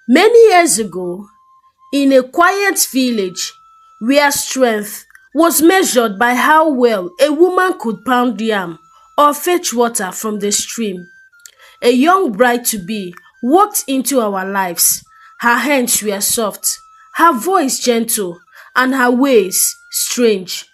Many years ago, in a quiet village where strength was measured by how well a woman could pound yam or fetch water from the stream, a young bride to be walked into our lives. Her hands were soft, her voice gentle, and her ways strange.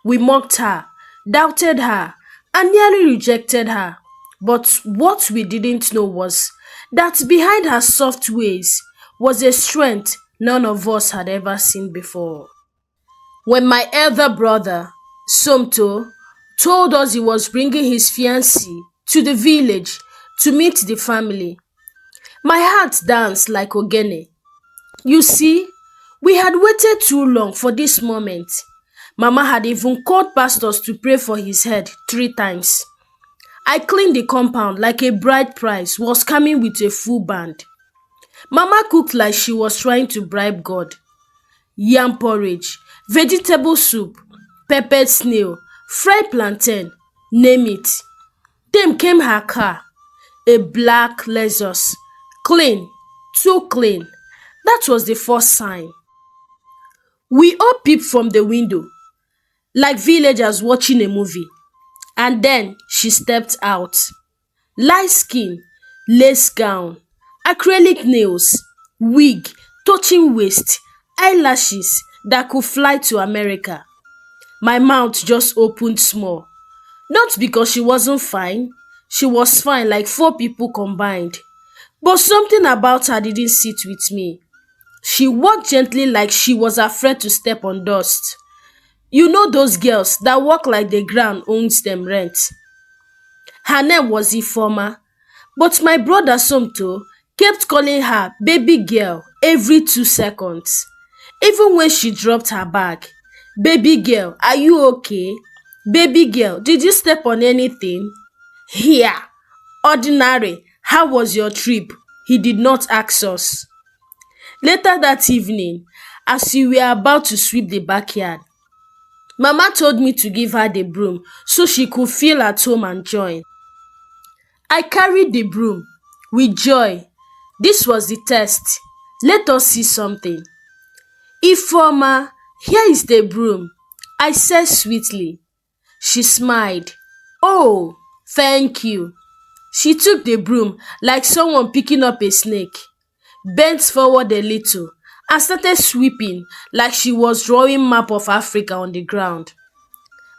We mocked her, doubted her, and nearly rejected her. But what we didn't know was that behind her soft ways was a strength none of us had ever seen before. When my elder brother, Somto, told us he was bringing his fiance to the village to meet the family, my heart danced like ogene. You see, we had waited too long for this moment. Mama had even called pastors to pray for his head 3 times. I cleaned the compound like a bride price was coming with a full band. Mama cooked like she was trying to bribe God. Yam porridge, vegetable soup, peppered snail, fried plantain, name it. Then came her car, a black Lexus, clean, too clean. That was the first sign. We all peeped from the window, like villagers watching a movie. And then she stepped out. Light skin, lace gown, acrylic nails, wig, touching waist, eyelashes that could fly to America. My mouth just opened small. Not because she wasn't fine. She was fine like 4 people combined. But something about her didn't sit with me. She walked gently like she was afraid to step on dust. You know those girls that walk like the ground owns them rent. Her name was Ifoma, but my brother Somto kept calling her baby girl every 2 seconds. Even when she dropped her bag. Baby girl, are you okay? Baby girl, did you step on anything? Here. Ordinary, how was your trip? He did not ask us. Later that evening, as we were about to sweep the backyard, Mama told me to give her the broom so she could feel at home and join. I carried the broom with joy. This was the test. Let us see something. Ifeoma, here is the broom, I said sweetly. She smiled. Oh, thank you. She took the broom like someone picking up a snake, bent forward a little, and started sweeping like she was drawing map of Africa on the ground.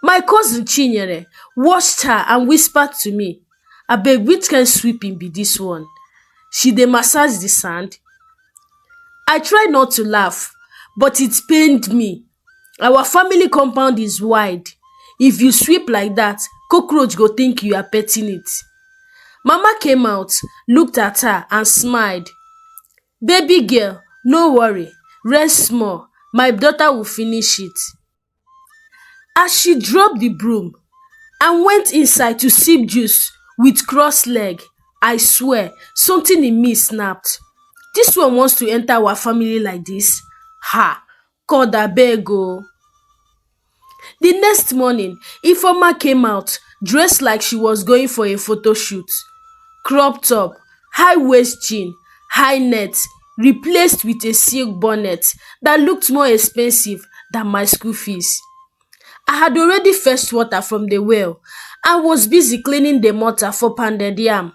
My cousin Chinyere watched her and whispered to me, abeg, which kind sweeping be this one? She dey massage the sand. I tried not to laugh, but it pained me. Our family compound is wide. If you sweep like that, cockroach go think you are petting it. Mama came out, looked at her and smiled. Baby girl, no worry, rest small. My daughter will finish it. As she dropped the broom and went inside to sip juice with crossed leg, I swear, something in me snapped. This one wants to enter our family like this? Ha! God abeg o. The next morning, Ifeoma came out dressed like she was going for a photo shoot. Crop top, high waist jean, high net, replaced with a silk bonnet that looked more expensive than my school fees. I had already fetched water from the well and was busy cleaning the mortar for pounded yam.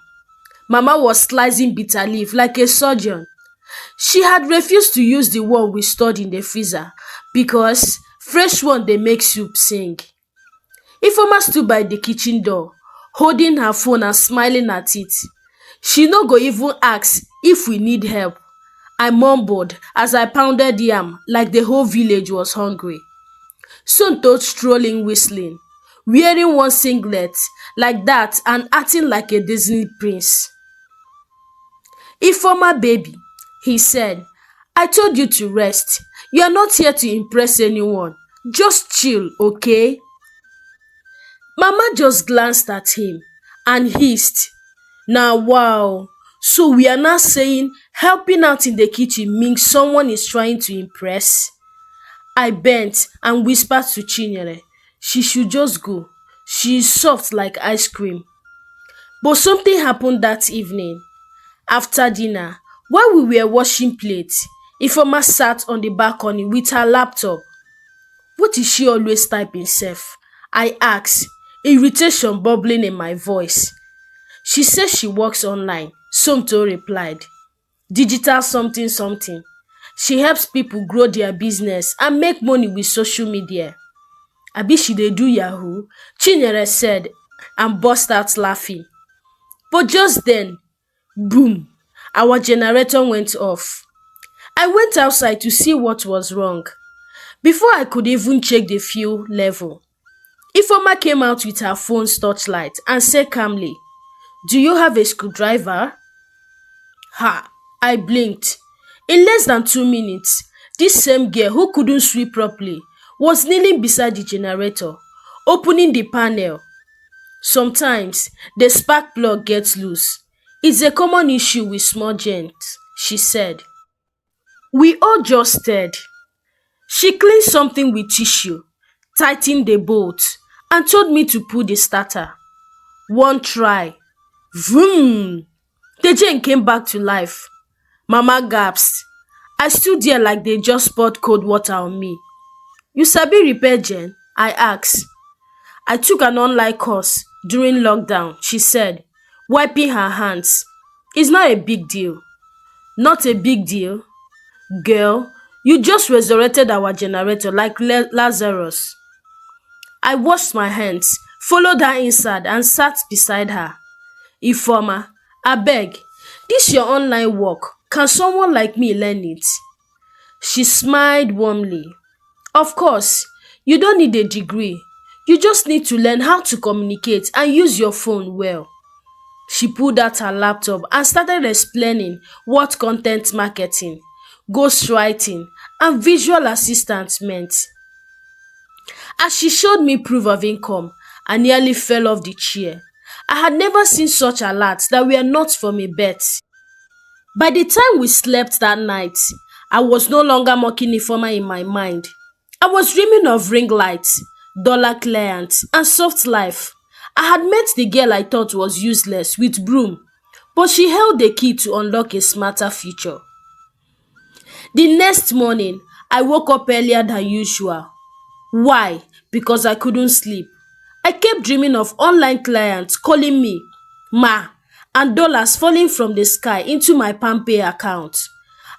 Mama was slicing bitter leaf like a surgeon. She had refused to use the one we stored in the freezer because fresh one dey make soup sing. Ifeoma stood by the kitchen door, holding her phone and smiling at it. She no go even ask if we need help. I mumbled as I pounded yam like the whole village was hungry. Sonto strolling whistling, wearing one singlet like that and acting like a Disney prince. Ifeoma baby, he said, I told you to rest. You are not here to impress anyone. Just chill, okay? Mama just glanced at him and hissed. Now wow, so we are now saying helping out in the kitchen means someone is trying to impress? I bent and whispered to Chinyere, she should just go. She is soft like ice cream. But something happened that evening. After dinner, While we were washing plates, Ifeoma sat on the balcony with her laptop. What is she always typing sef? I asked, irritation bubbling in my voice. She says she works online, Somto replied. Digital something something. She helps people grow their business and make money with social media. Abi she dey do yahoo? Chinyere said and burst out laughing. But just then, boom, our generator went off. I went outside to see what was wrong. Before I could even check the fuel level, Ifeoma came out with her phone's torchlight and said calmly, "Do you have a screwdriver?" Ha! I blinked. In less than 2 minutes, this same girl who couldn't sweep properly was kneeling beside the generator, opening the panel. Sometimes, the spark plug gets loose. It's a common issue with small gents, she said. We all just stared. She cleaned something with tissue, tightened the bolt, and told me to pull the starter. One try. Vroom! The gen came back to life. Mama gasped. I stood there like they just poured cold water on me. You sabi repair gen? I asked. I took an online course during lockdown, she said, wiping her hands. It's not a big deal. Not a big deal? Girl, you just resurrected our generator like Lazarus. I washed my hands, followed her inside and sat beside her. Ifeoma, abeg, this your online work. Can someone like me learn it? She smiled warmly. Of course, you don't need a degree. You just need to learn how to communicate and use your phone well. She pulled out her laptop and started explaining what content marketing, ghostwriting, and visual assistance meant. As she showed me proof of income, I nearly fell off the chair. I had never seen such alerts that were not from a bet. By the time we slept that night, I was no longer mocking Ifeoma in my mind. I was dreaming of ring lights, dollar clients, and soft life. I had met the girl I thought was useless with broom, but she held the key to unlock a smarter future. The next morning, I woke up earlier than usual. Why? Because I couldn't sleep. I kept dreaming of online clients calling me, Ma, and dollars falling from the sky into my PalmPay account.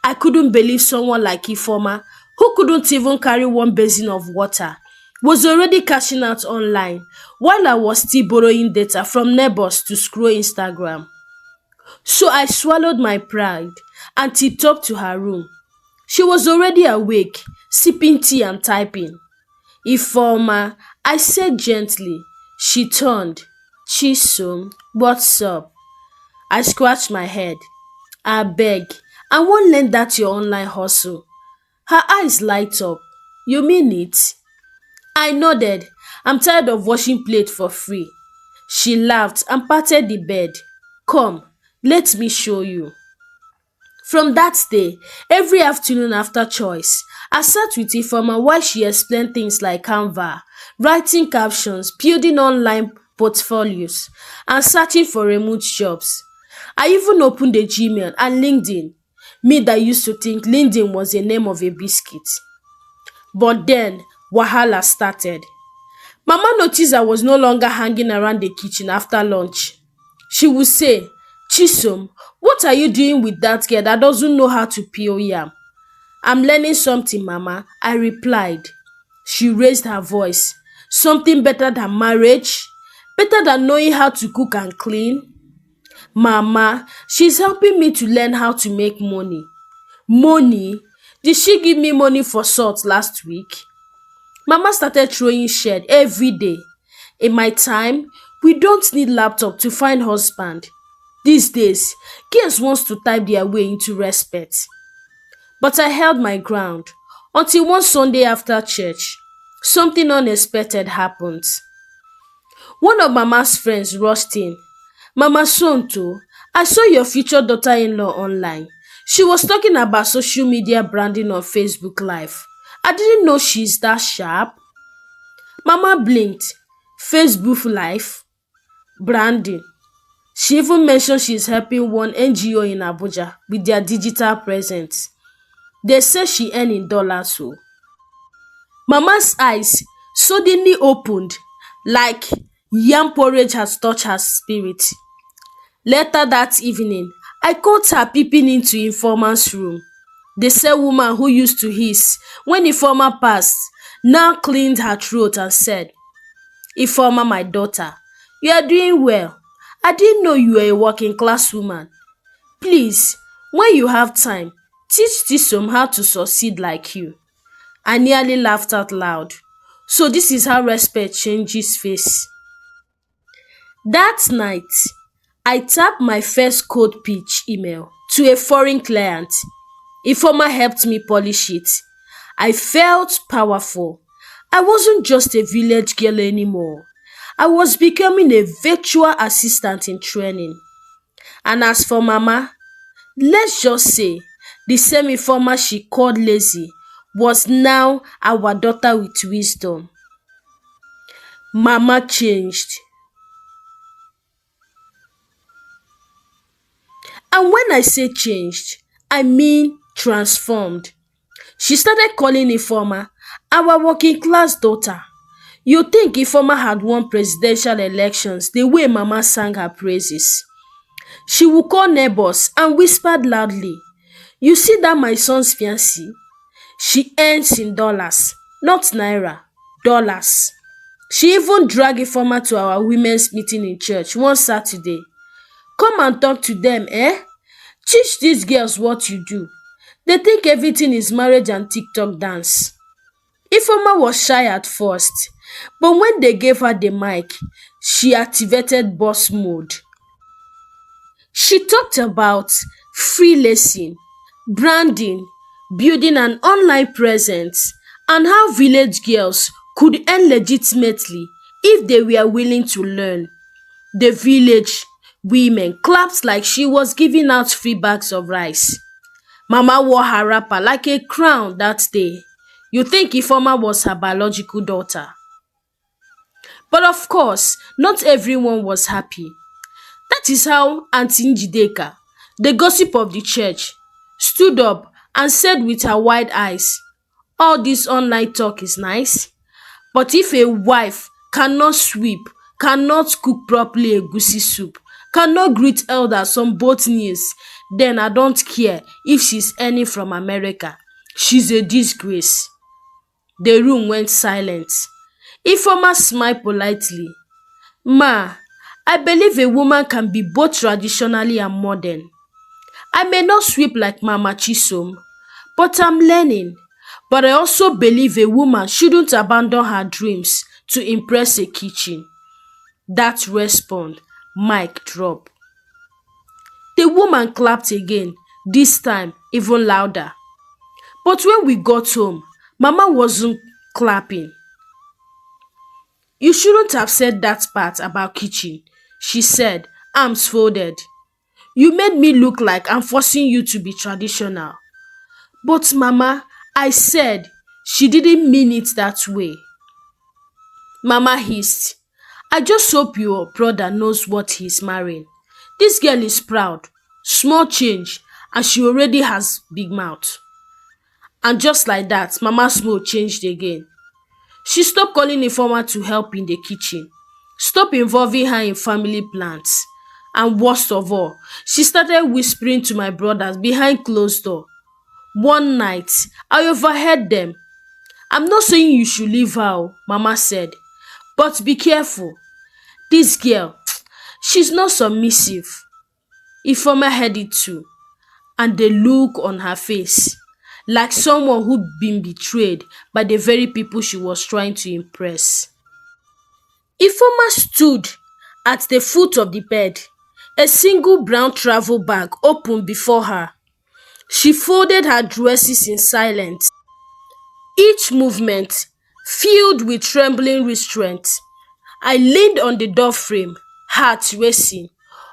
I couldn't believe someone like Ifeoma, who couldn't even carry one basin of water, was already cashing out online while I was still borrowing data from neighbors to scroll Instagram. So I swallowed my pride and tiptoed to her room. She was already awake, sipping tea and typing. Ifeoma, I said gently. She turned. Chisom, what's up? I scratched my head. Abeg, I won't learn that your online hustle. Her eyes light up. You mean it? I nodded. I'm tired of washing plate for free. She laughed and patted the bed. Come, let me show you. From that day, every afternoon after choice, I sat with Ifeoma while she explained things like Canva, writing captions, building online portfolios, and searching for remote jobs. I even opened a Gmail and LinkedIn. Me that used to think LinkedIn was the name of a biscuit. But then, wahala started. Mama noticed I was no longer hanging around the kitchen after lunch. She would say, Chisom, what are you doing with that girl that doesn't know how to peel yam? I'm learning something, Mama, I replied. She raised her voice. Something better than marriage? Better than knowing how to cook and clean? Mama, she's helping me to learn how to make money. Money? Did she give me money for salt last week? Mama started throwing shade every day. In my time, we don't need laptop to find husband. These days, girls wants to type their way into respect. But I held my ground until one Sunday after church, something unexpected happened. One of Mama's friends rushed in. Mama Sonto, I saw your future daughter-in-law online. She was talking about social media branding on Facebook Live. I didn't know she's that sharp. Mama blinked. Facebook Live? Branding? She even mentioned she's helping one NGO in Abuja with their digital presence. They say she earn in dollars so. Mama's eyes suddenly opened like yam porridge has touched her spirit. Later that evening, I caught her peeping into Informa's room. The same woman who used to hiss when Informa passed now cleaned her throat and said, Informa, my daughter, you are doing well. I didn't know you were a working class woman. Please, when you have time, teach Tisom how to succeed like you. I nearly laughed out loud. So this is how respect changes face. That night, I tapped my first code pitch email to a foreign client. Informa helped me polish it. I felt powerful. I wasn't just a village girl anymore. I was becoming a virtual assistant in training. And as for Mama, let's just say the same Informa she called lazy was now our daughter with wisdom. Mama changed. And when I say changed, I mean transformed. She started calling Informa our working class daughter. You think Informa had won presidential elections the way Mama sang her praises. She would call neighbors and whispered loudly, you see that my son's fiance? She earns in dollars, not naira, dollars. She even dragged Informa to our women's meeting in church one Saturday. Come and talk to them, eh? Teach these girls what you do. They think everything is marriage and TikTok dance. Ifeoma was shy at first, but when they gave her the mic, she activated boss mode. She talked about freelancing, branding, building an online presence, and how village girls could earn legitimately if they were willing to learn. The village women clapped like she was giving out free bags of rice. Mama wore her wrapper like a crown that day. You think Ifeoma was her biological daughter. But of course, not everyone was happy. That is how Aunty Njideka, the gossip of the church, stood up and said with her wide eyes, all this online talk is nice, but if a wife cannot sweep, cannot cook properly egusi soup, cannot greet elders on both knees, then I don't care if she's earning from America. She's a disgrace. The room went silent. Ifeoma smiled politely. Ma, I believe a woman can be both traditionally and modern. I may not sweep like Mama Chisom, but I'm learning. But I also believe a woman shouldn't abandon her dreams to impress a kitchen. That response, mic drop. The woman clapped again, this time even louder. But when we got home, Mama wasn't clapping. You shouldn't have said that part about kitchen, she said, arms folded. You made me look like I'm forcing you to be traditional. But Mama, I said, she didn't mean it that way. Mama hissed, I just hope your brother knows what he's marrying. This girl is proud, small change, and she already has big mouth. And just like that, Mama's mood changed again. She stopped calling Informa to help in the kitchen, stopped involving her in family plans, and worst of all, she started whispering to my brothers behind closed door. One night, I overheard them. I'm not saying you should leave her, Mama said, but be careful. This girl, she's not submissive. Ifeoma heard it too, and the look on her face, like someone who'd been betrayed by the very people she was trying to impress. Ifeoma stood at the foot of the bed, a single brown travel bag open before her. She folded her dresses in silence, each movement filled with trembling restraint. I leaned on the door frame, heart racing,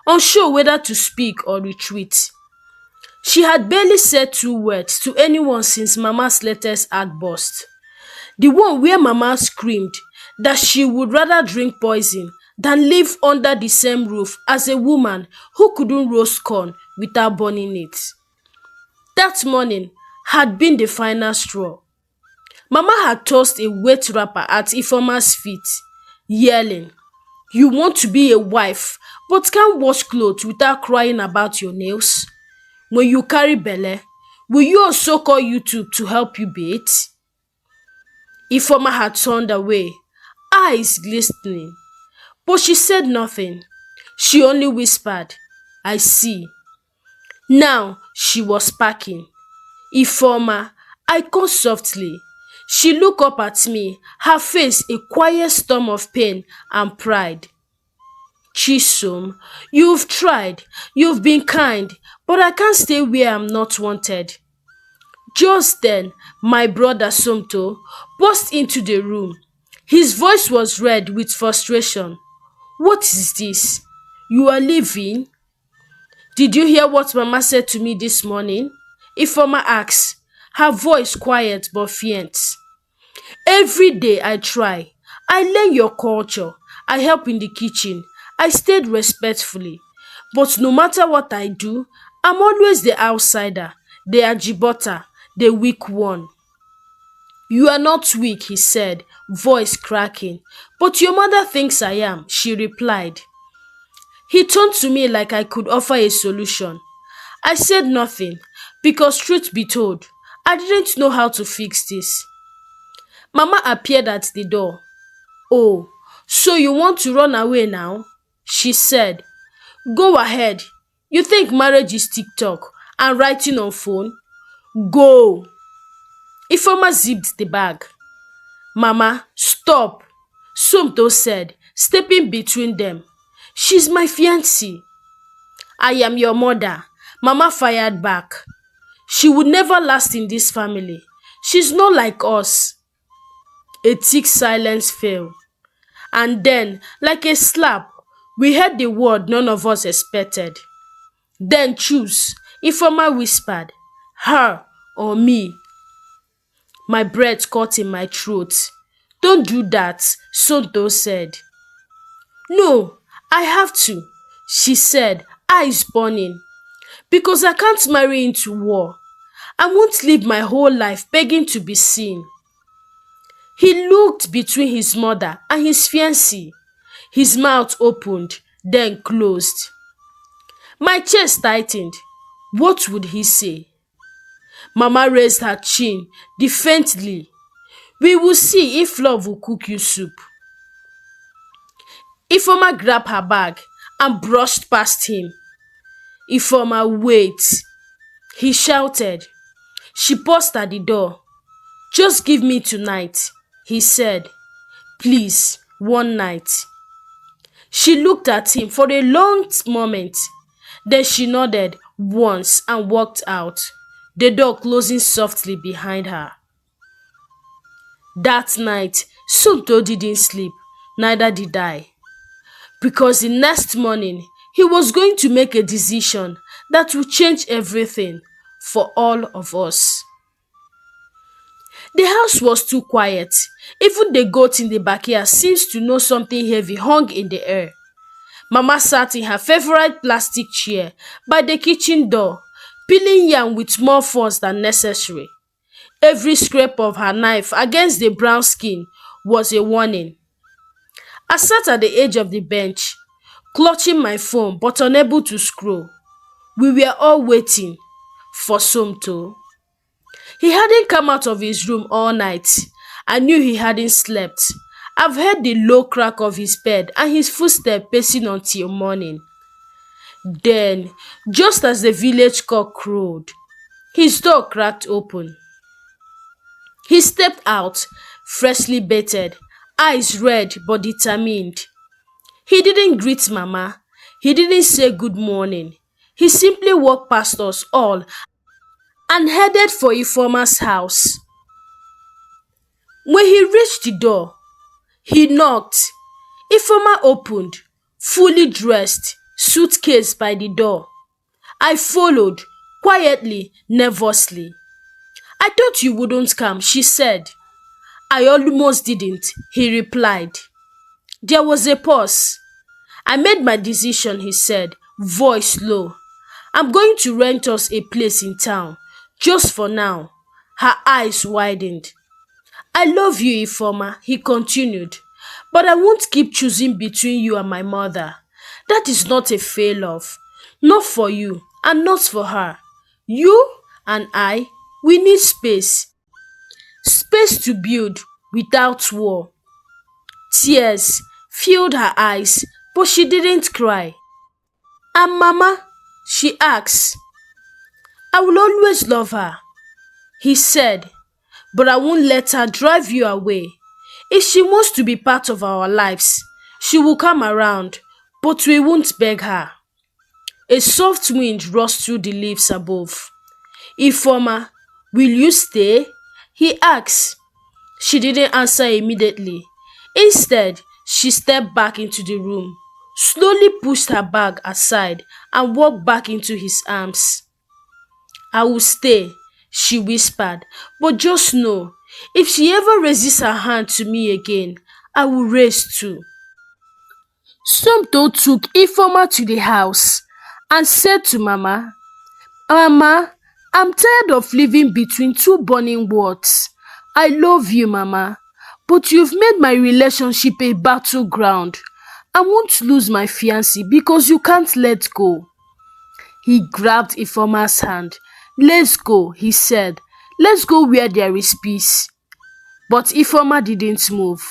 unsure whether to speak or retreat. She had barely said two words to anyone since Mama's latest outburst. The one where Mama screamed that she would rather drink poison than live under the same roof as a woman who couldn't roast corn without burning it. That morning had been the final straw. Mama had tossed a wet wrapper at Ifoma's feet, yelling, "You want to be a wife but can't wash clothes without crying about your nails? When you carry belle, will you also call YouTube to help you bathe?" Ifoma had turned away, eyes glistening, but she said nothing. She only whispered, "I see." Now she was packing. "Ifoma," I called softly. She looked up at me, her face a quiet storm of pain and pride. "Chisom, you've tried, you've been kind, but I can't stay where I'm not wanted." Just then, my brother Somto burst into the room. His voice was red with frustration. "What is this? You are leaving?" "Did you hear what Mama said to me this morning?" Ifoma asked, her voice quiet but fierce. "Every day I try. I learn your culture. I help in the kitchen. I stayed respectfully. But no matter what I do, I'm always the outsider, the ajibota, the weak one." "You are not weak," he said, voice cracking. "But your mother thinks I am," she replied. He turned to me like I could offer a solution. I said nothing, because truth be told, I didn't know how to fix this. Mama appeared at the door. "Oh, so you want to run away now?" she said. "Go ahead. You think marriage is TikTok and writing on phone? Go." Ifoma zipped the bag. "Mama, stop," Somto said, stepping between them. "She's my fiance." "I am your mother," Mama fired back. "She would never last in this family. She's not like us." A thick silence fell. And then, like a slap, we heard the word none of us expected. "Then choose," Ifoma whispered. "Her or me." My breath caught in my throat. "Don't do that," Sonto said. "No, I have to," she said, eyes burning. "Because I can't marry into war. I won't live my whole life begging to be seen." He looked between his mother and his fiancé. His mouth opened, then closed. My chest tightened. What would he say? Mama raised her chin defiantly. "We will see if love will cook you soup." Ifoma grabbed her bag and brushed past him. "Ifoma, wait," he shouted. She paused at the door. "Just give me tonight," he said. "Please, one night." She looked at him for a long moment. Then she nodded once and walked out, the door closing softly behind her. That night, Sunto didn't sleep, neither did I. Because the next morning, he was going to make a decision that would change everything for all of us. The house was too quiet. Even the goat in the backyard seems to know something heavy hung in the air. Mama sat in her favorite plastic chair by the kitchen door, peeling yam with more force than necessary. Every scrape of her knife against the brown skin was a warning. I sat at the edge of the bench, clutching my phone but unable to scroll. We were all waiting for Somto. He hadn't come out of his room all night. I knew he hadn't slept. I've heard the low crack of his bed and his footsteps pacing until morning. Then, just as the village cock crowed, his door cracked open. He stepped out, freshly bathed, eyes red but determined. He didn't greet Mama. He didn't say good morning. He simply walked past us all and headed for Ifoma's house. When he reached the door, he knocked. Ifoma opened, fully dressed, suitcase by the door. I followed, quietly, nervously. "I thought you wouldn't come," she said. "I almost didn't," he replied. There was a pause. I made my decision, he said, voice low. I'm going to rent us a place in town, just for now. Her eyes widened. I love you, Ifoma, he continued, but I won't keep choosing between you and my mother. That is not a fair love. Not for you, and not for her. You and I, we need space. Space to build without war. Tears filled her eyes, but she didn't cry. And Mama, she asked, I will always love her, he said, but I won't let her drive you away. If she wants to be part of our lives, she will come around, but we won't beg her. A soft wind rustled through the leaves above. Ifoma, will you stay? He asked. She didn't answer immediately. Instead, she stepped back into the room, slowly pushed her bag aside, and walked back into his arms. I will stay, she whispered, but just know, if she ever raises her hand to me again, I will raise too. Somto took Ifoma to the house and said to Mama, Mama, I'm tired of living between two burning worlds. I love you, Mama, but you've made my relationship a battleground. I won't lose my fiance because you can't let go. He grabbed Ifoma's hand. Let's go, he said. Let's go where there is peace. But Ifoma didn't move.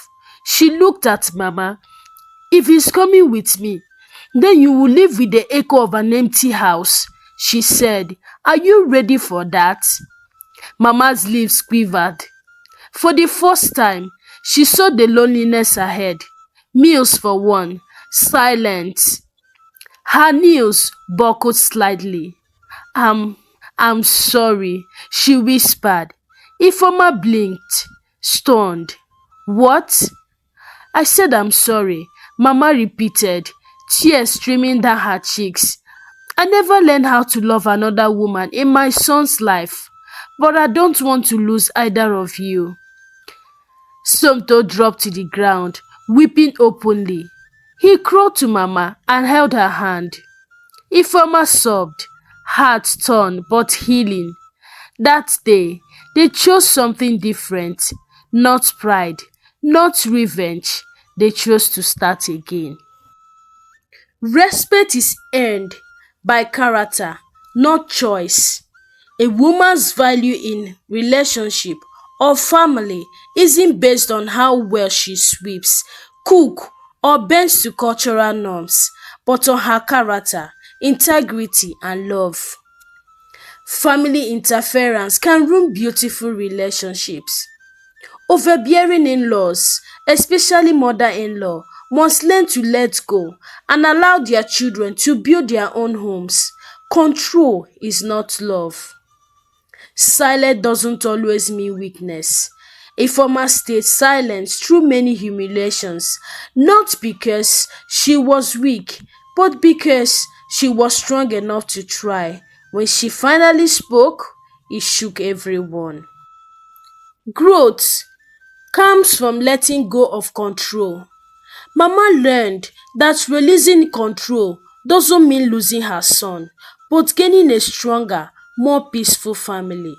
She looked at Mama. If he's coming with me, then you will live with the echo of an empty house, she said. Are you ready for that? Mama's lips quivered. For the first time, she saw the loneliness ahead. Meals for one, silence. Her knees buckled slightly. I'm sorry, she whispered. Ifoma blinked, stunned. What? I said I'm sorry, Mama repeated, tears streaming down her cheeks. I never learned how to love another woman in my son's life, but I don't want to lose either of you. Somto dropped to the ground, weeping openly. He crawled to Mama and held her hand. Ifoma sobbed, heart torn but healing. That day, they chose something different. Not pride, not revenge. They chose to start again. Respect is earned by character, not choice. A woman's value in relationship or family isn't based on how well she sweeps, cook, or bends to cultural norms, but on her character, integrity, and love. Family interference can ruin beautiful relationships. Overbearing in-laws, especially mother-in-law, must learn to let go and allow their children to build their own homes. Control is not love. Silence doesn't always mean weakness. Ifoma stayed silent through many humiliations, not because she was weak, but because she was strong enough to try. When she finally spoke, it shook everyone. Growth comes from letting go of control. Mama learned that releasing control doesn't mean losing her son, but gaining a stronger, more peaceful family.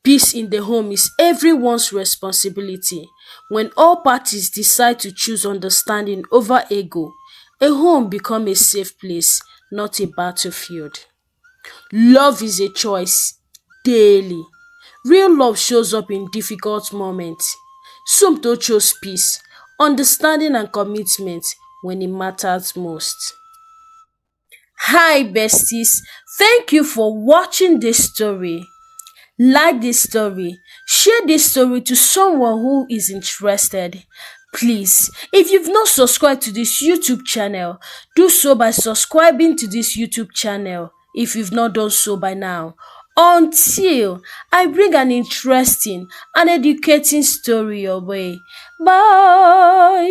Peace in the home is everyone's responsibility. When all parties decide to choose understanding over ego, a home becomes a safe place, not a battlefield. Love is a choice daily. Real love shows up in difficult moments. Somto chose peace, understanding and commitment when it matters most. Hi besties, thank you for watching this story. Like this story, share this story to someone who is interested. Please, if you've not subscribed to this YouTube channel, do so by subscribing to this YouTube channel if you've not done so by now. Until I bring an interesting and educating story your way. Bye.